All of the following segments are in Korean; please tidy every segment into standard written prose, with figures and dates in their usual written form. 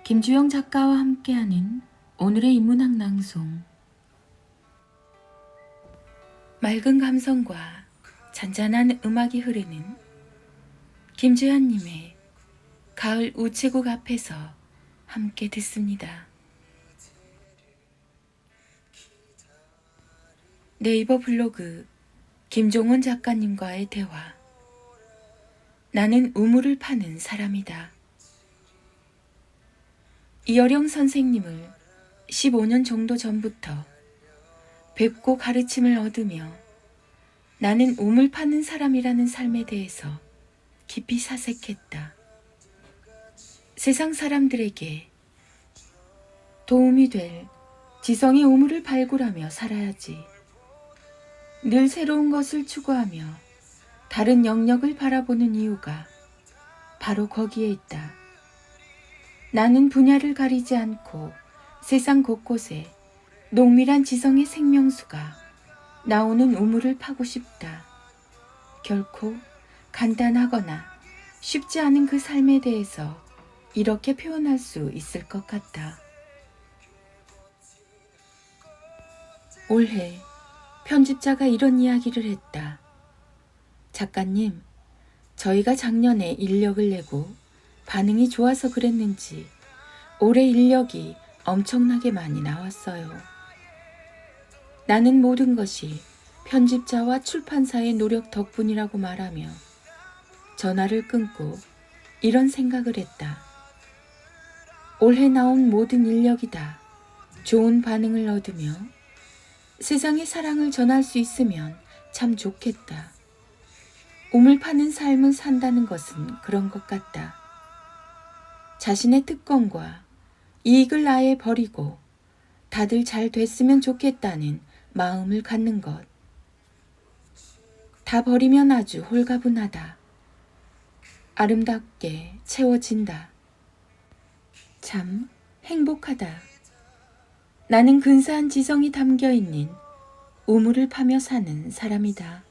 김주영 작가와 함께하는 오늘의 인문학 낭송. 맑은 감성과 잔잔한 음악이 흐르는 김주현님의 가을 우체국 앞에서 함께 듣습니다. 네이버 블로그 김종원 작가님과의 대화. 나는 우물을 파는 사람이다. 이어령 선생님을 15년 정도 전부터 뵙고 가르침을 얻으며 나는 우물 파는 사람이라는 삶에 대해서 깊이 사색했다. 세상 사람들에게 도움이 될 지성의 우물을 발굴하며 살아야지. 늘 새로운 것을 추구하며 다른 영역을 바라보는 이유가 바로 거기에 있다. 나는 분야를 가리지 않고 세상 곳곳에 농밀한 지성의 생명수가 나오는 우물을 파고 싶다. 결코 간단하거나 쉽지 않은 그 삶에 대해서 이렇게 표현할 수 있을 것 같다. 올해 편집자가 이런 이야기를 했다. 작가님, 저희가 작년에 인력을 내고 반응이 좋아서 그랬는지 올해 인력이 엄청나게 많이 나왔어요. 나는 모든 것이 편집자와 출판사의 노력 덕분이라고 말하며 전화를 끊고 이런 생각을 했다. 올해 나온 모든 인력이 다 좋은 반응을 얻으며 세상의 사랑을 전할 수 있으면 참 좋겠다. 우물 파는 삶을 산다는 것은 그런 것 같다. 자신의 특권과 이익을 아예 버리고 다들 잘 됐으면 좋겠다는 마음을 갖는 것. 다 버리면 아주 홀가분하다. 아름답게 채워진다. 참 행복하다. 나는 근사한 지성이 담겨있는 우물을 파며 사는 사람이다.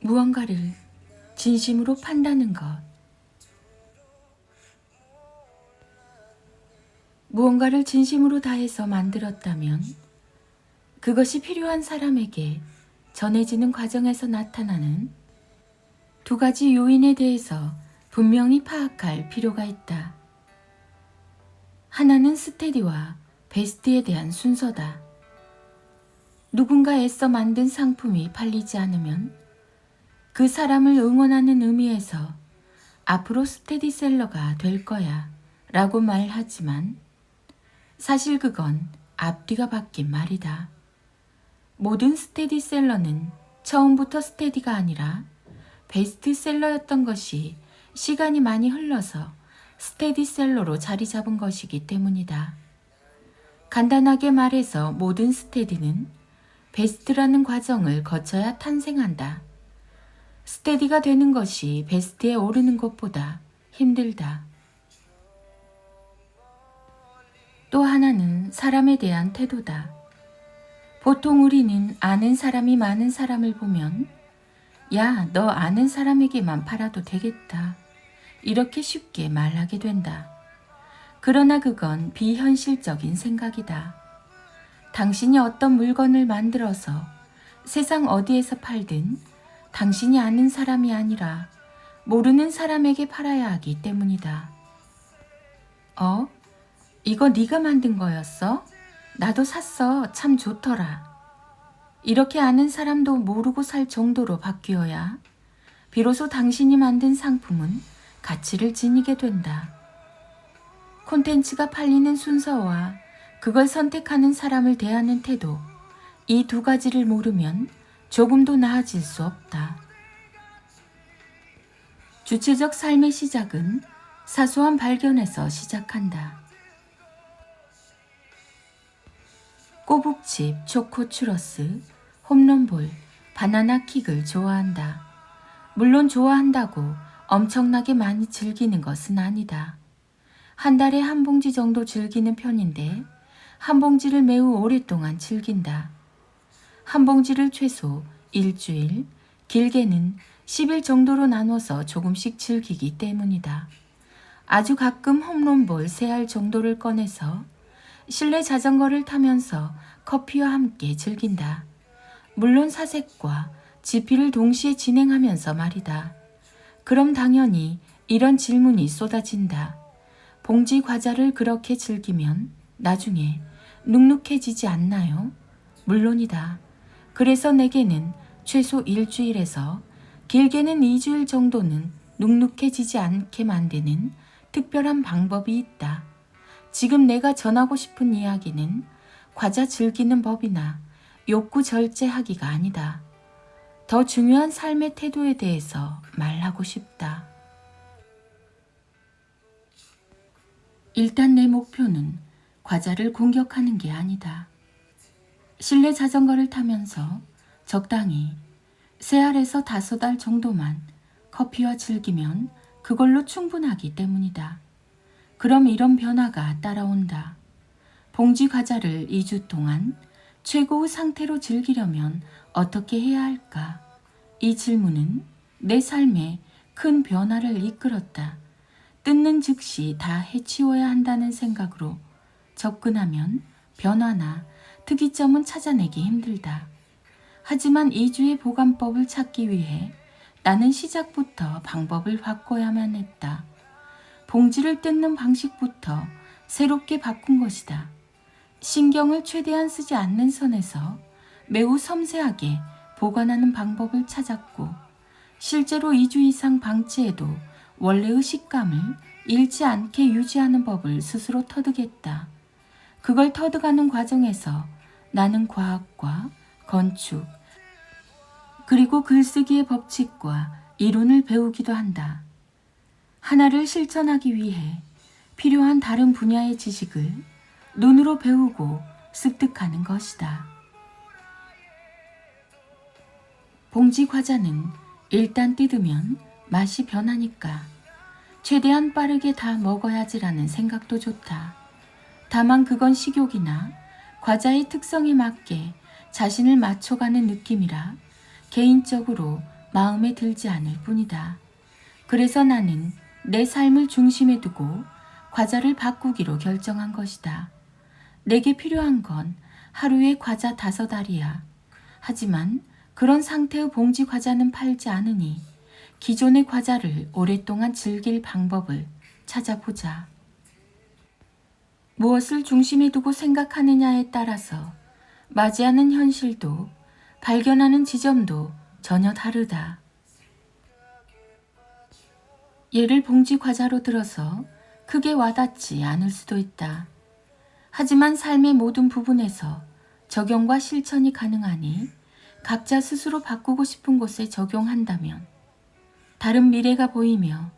무언가를 진심으로 판다는 것. 무언가를 진심으로 다해서 만들었다면 그것이 필요한 사람에게 전해지는 과정에서 나타나는 두 가지 요인에 대해서 분명히 파악할 필요가 있다. 하나는 스테디와 베스트에 대한 순서다. 누군가 애써 만든 상품이 팔리지 않으면 그 사람을 응원하는 의미에서 앞으로 스테디셀러가 될 거야 라고 말하지만 사실 그건 앞뒤가 바뀐 말이다. 모든 스테디셀러는 처음부터 스테디가 아니라 베스트셀러였던 것이 시간이 많이 흘러서 스테디셀러로 자리 잡은 것이기 때문이다. 간단하게 말해서 모든 스테디는 베스트라는 과정을 거쳐야 탄생한다. 스테디가 되는 것이 베스트에 오르는 것보다 힘들다. 또 하나는 사람에 대한 태도다. 보통 우리는 아는 사람이 많은 사람을 보면 야, 너 아는 사람에게만 팔아도 되겠다. 이렇게 쉽게 말하게 된다. 그러나 그건 비현실적인 생각이다. 당신이 어떤 물건을 만들어서 세상 어디에서 팔든 당신이 아는 사람이 아니라 모르는 사람에게 팔아야 하기 때문이다. 이거 네가 만든 거였어? 나도 샀어. 참 좋더라. 이렇게 아는 사람도 모르고 살 정도로 바뀌어야 비로소 당신이 만든 상품은 가치를 지니게 된다. 콘텐츠가 팔리는 순서와 그걸 선택하는 사람을 대하는 태도, 이 두 가지를 모르면 조금도 나아질 수 없다. 주체적 삶의 시작은 사소한 발견에서 시작한다. 꼬북칩, 초코 추러스, 홈런볼, 바나나 킥을 좋아한다. 물론 좋아한다고 엄청나게 많이 즐기는 것은 아니다. 한 달에 한 봉지 정도 즐기는 편인데 한 봉지를 매우 오랫동안 즐긴다. 한 봉지를 최소 일주일, 길게는 10일 정도로 나눠서 조금씩 즐기기 때문이다. 아주 가끔 홈런볼 3알 정도를 꺼내서 실내 자전거를 타면서 커피와 함께 즐긴다. 물론 사색과 지피를 동시에 진행하면서 말이다. 그럼 당연히 이런 질문이 쏟아진다. 봉지 과자를 그렇게 즐기면 나중에 눅눅해지지 않나요? 물론이다. 그래서 내게는 최소 일주일에서 길게는 2주일 정도는 눅눅해지지 않게 만드는 특별한 방법이 있다. 지금 내가 전하고 싶은 이야기는 과자 즐기는 법이나 욕구 절제하기가 아니다. 더 중요한 삶의 태도에 대해서 말하고 싶다. 일단 내 목표는 과자를 공격하는 게 아니다. 실내 자전거를 타면서 적당히 3알에서 5알 정도만 커피와 즐기면 그걸로 충분하기 때문이다. 그럼 이런 변화가 따라온다. 봉지 과자를 2주 동안 최고의 상태로 즐기려면 어떻게 해야 할까? 이 질문은 내 삶에 큰 변화를 이끌었다. 뜯는 즉시 다 해치워야 한다는 생각으로 접근하면 변화나 특이점은 찾아내기 힘들다. 하지만 2주의 보관법을 찾기 위해 나는 시작부터 방법을 바꿔야만 했다. 봉지를 뜯는 방식부터 새롭게 바꾼 것이다. 신경을 최대한 쓰지 않는 선에서 매우 섬세하게 보관하는 방법을 찾았고, 실제로 2주 이상 방치해도 원래의 식감을 잃지 않게 유지하는 법을 스스로 터득했다. 그걸 터득하는 과정에서 나는 과학과 건축, 그리고 글쓰기의 법칙과 이론을 배우기도 한다. 하나를 실천하기 위해 필요한 다른 분야의 지식을 눈으로 배우고 습득하는 것이다. 봉지 과자는 일단 뜯으면 맛이 변하니까 최대한 빠르게 다 먹어야지라는 생각도 좋다. 다만 그건 식욕이나 과자의 특성에 맞게 자신을 맞춰가는 느낌이라 개인적으로 마음에 들지 않을 뿐이다. 그래서 나는 내 삶을 중심에 두고 과자를 바꾸기로 결정한 것이다. 내게 필요한 건 하루에 과자 5알이야. 하지만 그런 상태의 봉지 과자는 팔지 않으니 기존의 과자를 오랫동안 즐길 방법을 찾아보자. 무엇을 중심에 두고 생각하느냐에 따라서 맞이하는 현실도 발견하는 지점도 전혀 다르다. 예를 봉지 과자로 들어서 크게 와닿지 않을 수도 있다. 하지만 삶의 모든 부분에서 적용과 실천이 가능하니 각자 스스로 바꾸고 싶은 곳에 적용한다면 다른 미래가 보이며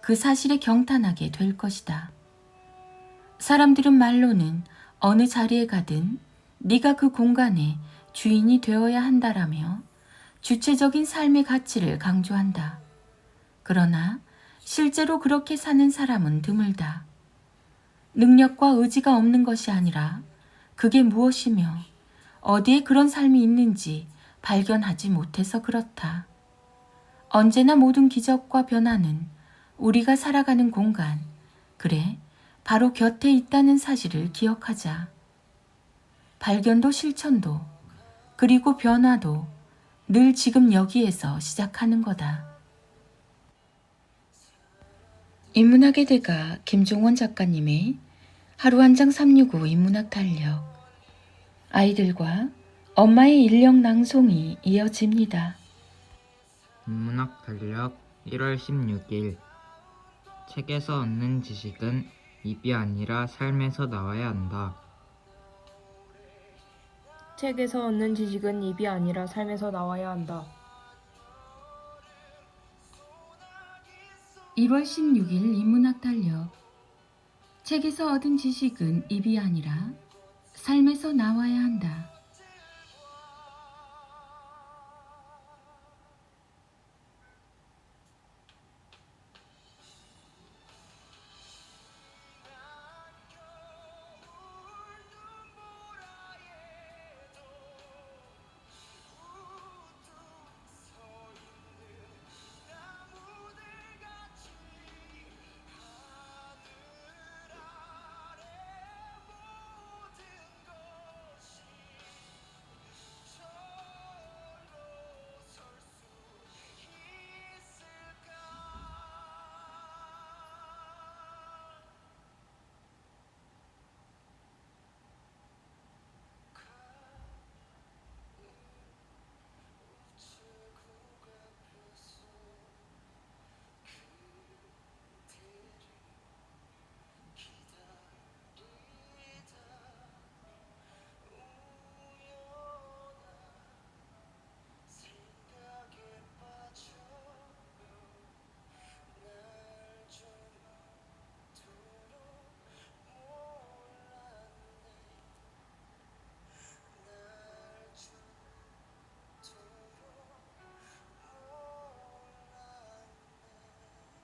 그 사실에 경탄하게 될 것이다. 사람들은 말로는 어느 자리에 가든 네가 그 공간의 주인이 되어야 한다라며 주체적인 삶의 가치를 강조한다. 그러나 실제로 그렇게 사는 사람은 드물다. 능력과 의지가 없는 것이 아니라 그게 무엇이며 어디에 그런 삶이 있는지 발견하지 못해서 그렇다. 언제나 모든 기적과 변화는 우리가 살아가는 공간, 그래, 바로 곁에 있다는 사실을 기억하자. 발견도 실천도, 그리고 변화도 늘 지금 여기에서 시작하는 거다. 인문학의 대가 김종원 작가님의 하루 한 장 365 인문학 달력. 아이들과 엄마의 일력 낭송이 이어집니다. 인문학 달력 1월 16일. 책에서 얻는 지식은 입이 아니라 삶에서 나와야 한다. 책에서 얻는 지식은 입이 아니라 삶에서 나와야 한다. 1월 16일 인문학 달력. 책에서 얻은 지식은 입이 아니라 삶에서 나와야 한다.